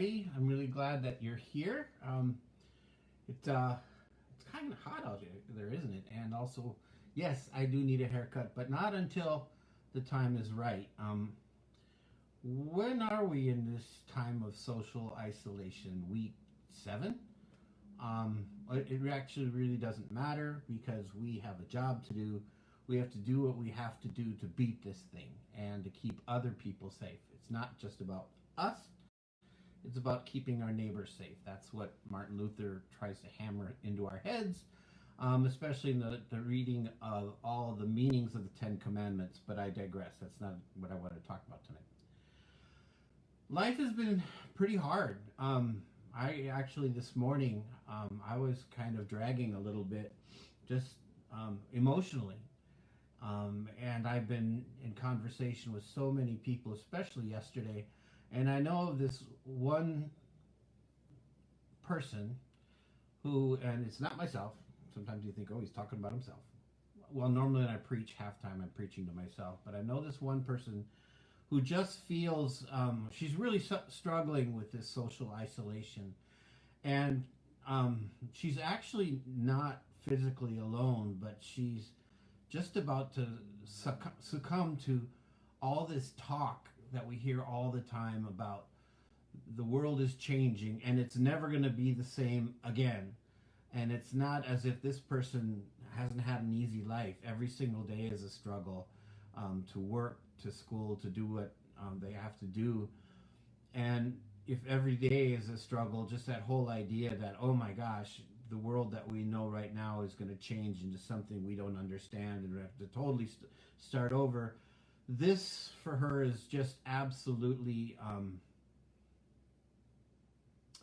everybody. I'm really glad that you're here. It's kind of hot out there, isn't it? And also, yes, I do need a haircut, but not until the time is right. When are we in this time of social isolation? Week 7? It actually really doesn't matter because we have a job to do. We have to do what we have to do to beat this thing and to keep other people safe. It's not just about us, it's about keeping our neighbors safe. That's what Martin Luther tries to hammer into our heads, especially in the reading of all the meanings of the Ten Commandments. But I digress. That's not what I want to talk about tonight. Life has been pretty hard. I actually, this morning, I was kind of dragging a little bit, just emotionally. And I've been in conversation with so many people, especially yesterday. And I know of this one person who, and it's not myself. Sometimes you think, oh, he's talking about himself. Well, normally when I preach halftime, I'm preaching to myself. But I know this one person who just feels she's really struggling with this social isolation. And she's actually not physically alone, but she's just about to succumb to all this talk that we hear all the time about the world is changing and it's never going to be the same again. And it's not as if this person hasn't had an easy life. Every single day is a struggle, to work, to school, to do what they have to do. And if every day is a struggle, just that whole idea that, oh my gosh, the world that we know right now is going to change into something we don't understand and we have to totally start over. This for her is just absolutely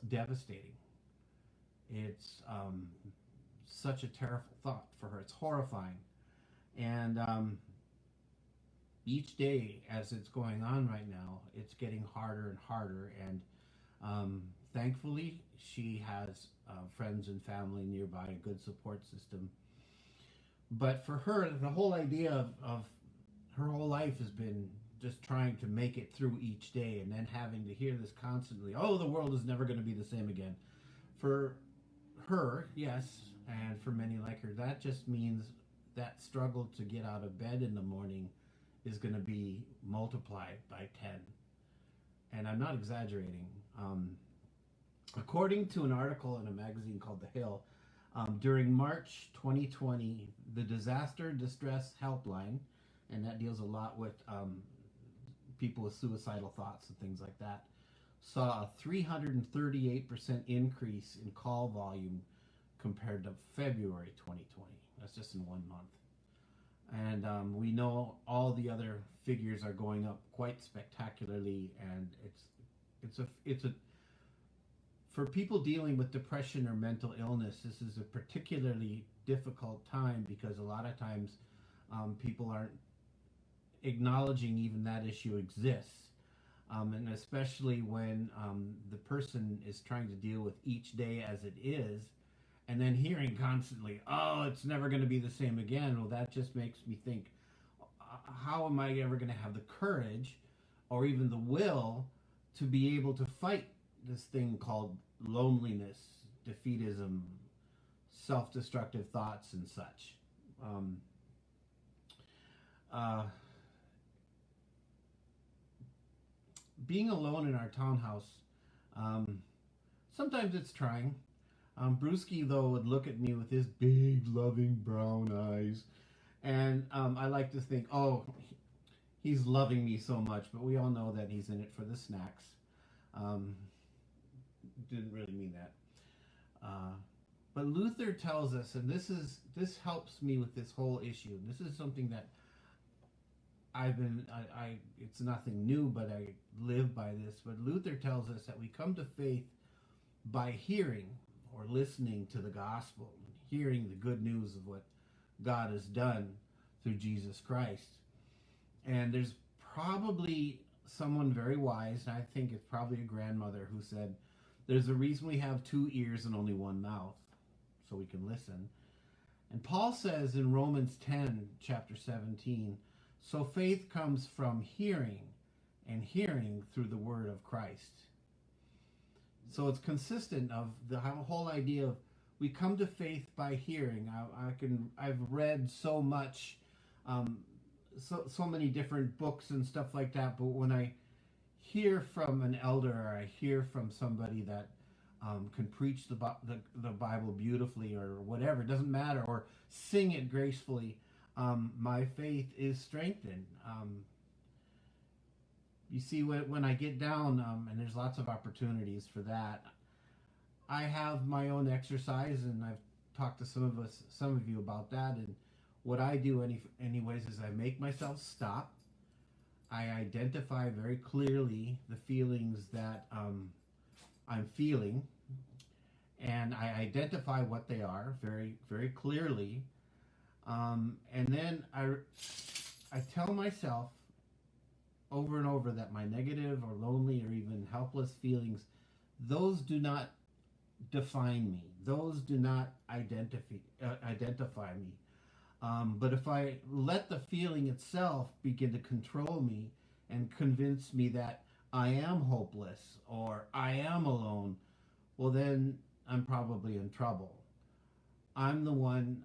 devastating. It's such a terrible thought for her. It's horrifying. And each day as it's going on right now, it's getting harder and harder. And thankfully, she has friends and family nearby, a good support system. But for her, the whole idea of her whole life has been just trying to make it through each day and then having to hear this constantly, oh, the world is never going to be the same again. For her, yes, and for many like her, that just means that struggle to get out of bed in the morning is going to be multiplied by 10. And I'm not exaggerating. According to an article in a magazine called The Hill, during March 2020, the Disaster Distress Helpline, and that deals a lot with people with suicidal thoughts and things like that, saw a 338% increase in call volume compared to February 2020. That's just in 1 month. And we know all the other figures are going up quite spectacularly, and it's a for people dealing with depression or mental illness, this is a particularly difficult time because a lot of times people aren't acknowledging even that issue exists. And especially when the person is trying to deal with each day as it is, and then hearing constantly, oh, it's never going to be the same again. Well, that just makes me think, how am I ever going to have the courage or even the will to be able to fight this thing called loneliness, defeatism, self-destructive thoughts, and such. Being alone in our townhouse, sometimes it's trying. Brewski, though, would look at me with his big, loving brown eyes, and I like to think, oh, he's loving me so much, but we all know that he's in it for the snacks. Didn't really mean that. But Luther tells us, and this helps me with this whole issue. This is something that it's nothing new, but I live by this. But Luther tells us that we come to faith by hearing or listening to the gospel, hearing the good news of what God has done through Jesus Christ. And there's probably someone very wise, and I think it's probably a grandmother, who said, there's a reason we have 2 ears and only 1 mouth, so we can listen. And Paul says in Romans 10, chapter 17, so faith comes from hearing, and hearing through the word of Christ. So it's consistent of the whole idea of we come to faith by hearing. I've read so much, um, so many different books and stuff like that. But when I hear from an elder, or I hear from somebody that can preach the Bible beautifully, or whatever, it doesn't matter, or sing it gracefully, my faith is strengthened. You see, when I get down, and there's lots of opportunities for that, I have my own exercise, and I've talked to some of you about that. And what I do, anyways, is I make myself stop. I identify very clearly the feelings that I'm feeling, and I identify what they are very, very clearly. And then I tell myself over and over that my negative or lonely or even helpless feelings, those do not define me. Those do not identify me. But if I let the feeling itself begin to control me and convince me that I am hopeless or I am alone, well, then I'm probably in trouble. I'm the one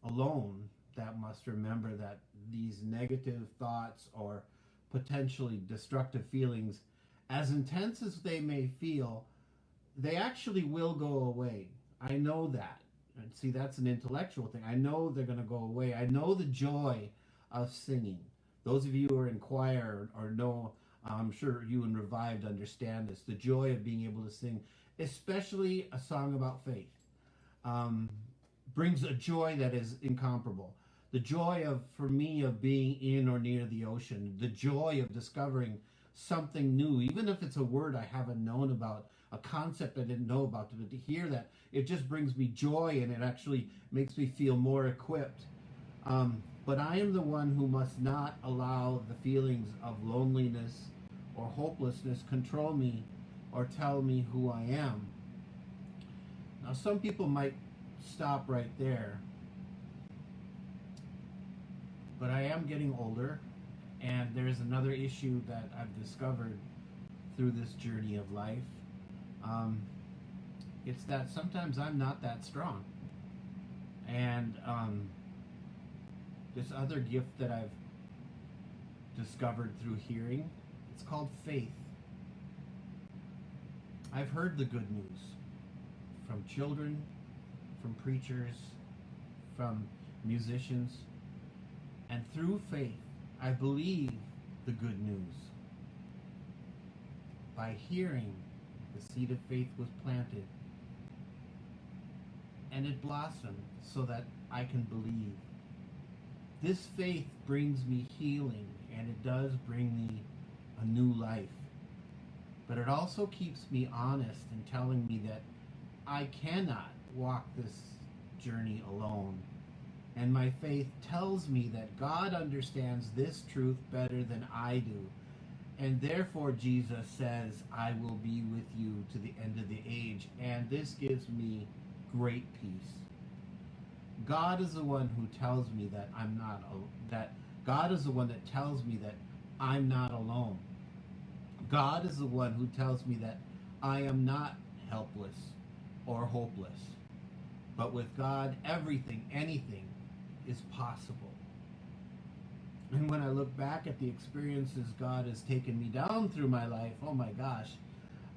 alone that must remember that these negative thoughts or potentially destructive feelings, as intense as they may feel, they actually will go away. I know that. And see, that's an intellectual thing. I know they're going to go away. I know the joy of singing. Those of you who are in choir or know, I'm sure you in Revived understand this, the joy of being able to sing, especially a song about faith, brings a joy that is incomparable. The joy for me, of being in or near the ocean, the joy of discovering something new, even if it's a word I haven't known about, a concept I didn't know about, but to hear that, it just brings me joy, and it actually makes me feel more equipped. But I am the one who must not allow the feelings of loneliness or hopelessness control me or tell me who I am. Now, some people might stop right there, but I am getting older, and there's another issue that I've discovered through this journey of life. It's that sometimes I'm not that strong. And this other gift that I've discovered through hearing, it's called faith. I've heard the good news from children, from preachers, from musicians, and through faith, I believe the good news. By hearing, the seed of faith was planted, and it blossomed so that I can believe. This faith brings me healing, and it does bring me a new life. But it also keeps me honest in telling me that I cannot walk this journey alone. And my faith tells me that God understands this truth better than I do. And therefore, Jesus says, I will be with you to the end of the age. And this gives me great peace. God is the one who tells me that God is the one that tells me that I'm not alone. God is the one who tells me that I am not helpless or hopeless. But with God, everything, anything is possible. And when I look back at the experiences God has taken me down through my life, oh my gosh,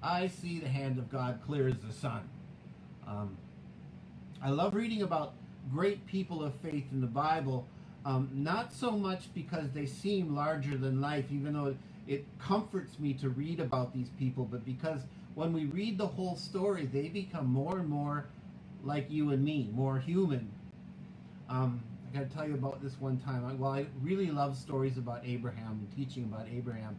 I see the hand of God clear as the sun. I love reading about great people of faith in the Bible, not so much because they seem larger than life, even though it comforts me to read about these people, but because when we read the whole story, they become more and more like you and me, more human. I got to tell you about this one time. I really love stories about Abraham and teaching about Abraham,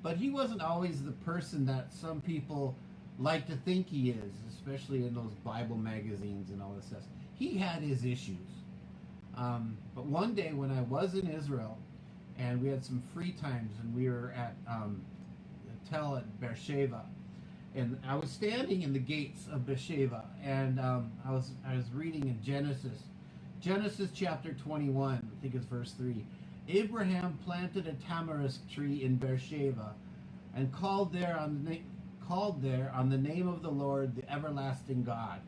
but he wasn't always the person that some people like to think he is, especially in those Bible magazines and all this stuff. He had his issues. But one day when I was in Israel, and we had some free times, and we were at a hotel at Beersheba, and I was standing in the gates of Beersheba, and I was reading in Genesis chapter 21, I think it's verse 3. Abraham planted a tamarisk tree in Beersheba, and called called there on the name of the Lord, the everlasting God.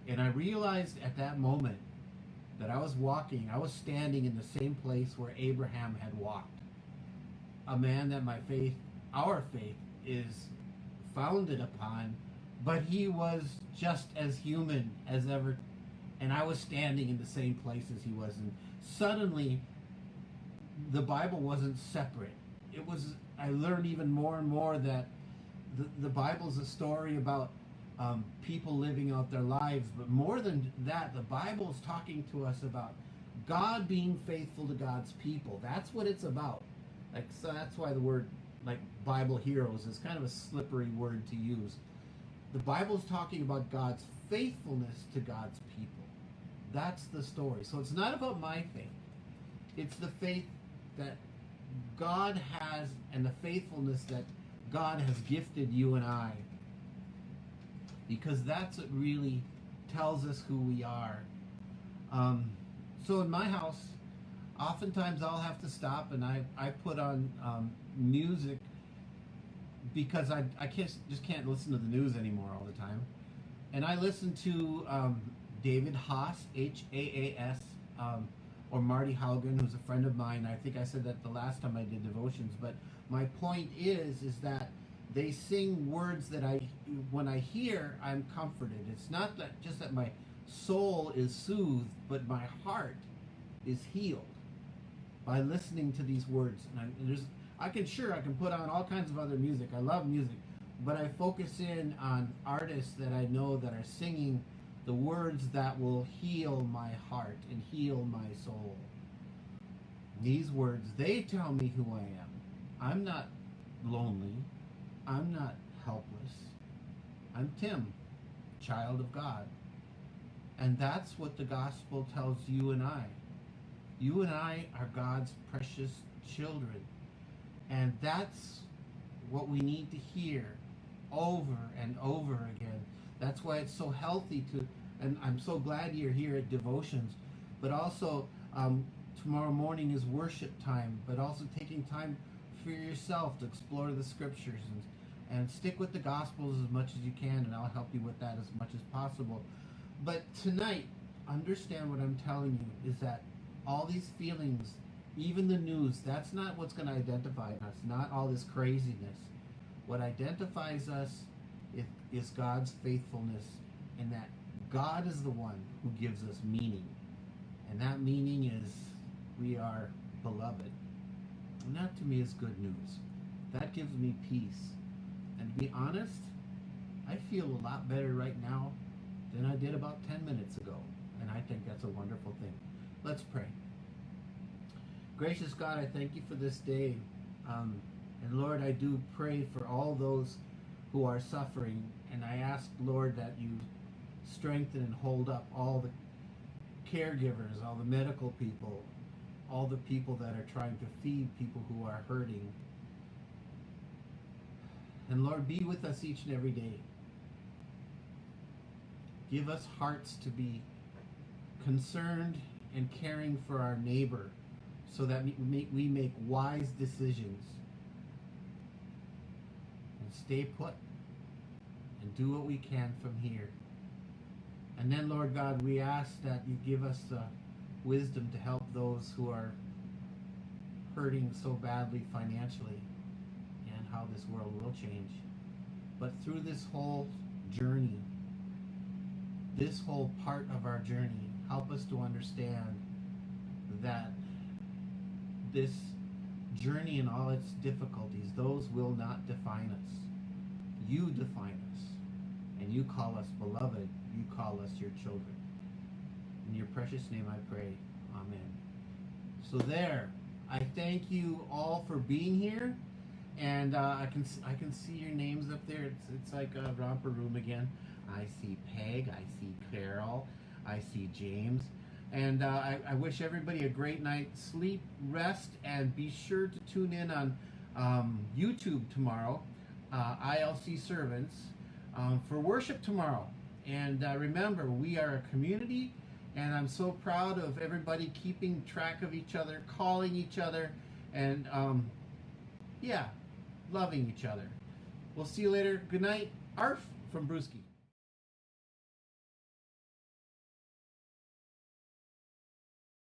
And I realized at that moment that I was standing in the same place where Abraham had walked. A man that our faith is founded upon, but he was just as human as ever. And I was standing in the same place as he was. And suddenly, the Bible wasn't separate. I learned even more and more that the Bible's a story about people living out their lives, but more than that, the Bible is talking to us about God being faithful to God's people. That's what it's about. So that's why the word Bible heroes is kind of a slippery word to use. The Bible's talking about God's faithfulness to God's people. That's the story. So it's not about my faith. It's the faith that God has and the faithfulness that God has gifted you and I. Because that's what really tells us who we are. So in my house, oftentimes I'll have to stop and I put on music because I just can't listen to the news anymore all the time. And I listen to David Haas, Haas, or Marty Haugen, who's a friend of mine. I think I said that the last time I did devotions. But my point is that they sing words that when I hear, I'm comforted. It's not that just that my soul is soothed, but my heart is healed by listening to these words. And I can put on all kinds of other music. I love music, but I focus in on artists that I know that are singing the words that will heal my heart and heal my soul. These words, they tell me who I am. I'm not lonely. I'm not helpless. I'm Tim, child of God. And that's what the gospel tells you and I. You and I are God's precious children. And that's what we need to hear over and over again. That's why it's so healthy and I'm so glad you're here at Devotions, but also tomorrow morning is worship time, but also taking time for yourself to explore the scriptures and stick with the Gospels as much as you can, and I'll help you with that as much as possible. But tonight, understand what I'm telling you is that all these feelings, even the news, that's not what's going to identify us, not all this craziness. What identifies us is God's faithfulness, and that God is the one who gives us meaning. And that meaning is we are beloved. And that to me is good news. That gives me peace. And to be honest, I feel a lot better right now than I did about 10 minutes ago. And I think that's a wonderful thing. Let's pray. Gracious God, I thank you for this day. And Lord, I do pray for all those who are suffering. And I ask, Lord, that you strengthen and hold up all the caregivers, all the medical people, all the people that are trying to feed people who are hurting. And Lord, be with us each and every day. Give us hearts to be concerned and caring for our neighbor so that we make wise decisions and stay put and do what we can from here. And then, Lord God, we ask that you give us the wisdom to help those who are hurting so badly financially, and how this world will change. But through this whole journey, this whole part of our journey, help us to understand that this journey and all its difficulties, those will not define us. You define us, and you call us beloved. You call us your children. In your precious name I pray. Amen. So there, I thank you all for being here, and I can see your names up there. It's like a romper room again. I see Peg. I see Carol. I see James. And I wish everybody a great night's sleep, rest, and be sure to tune in on YouTube tomorrow, ILC Servants, for worship tomorrow. And remember, we are a community, and I'm so proud of everybody keeping track of each other, calling each other, and loving each other. We'll see you later. Good night. Arf from Brewski.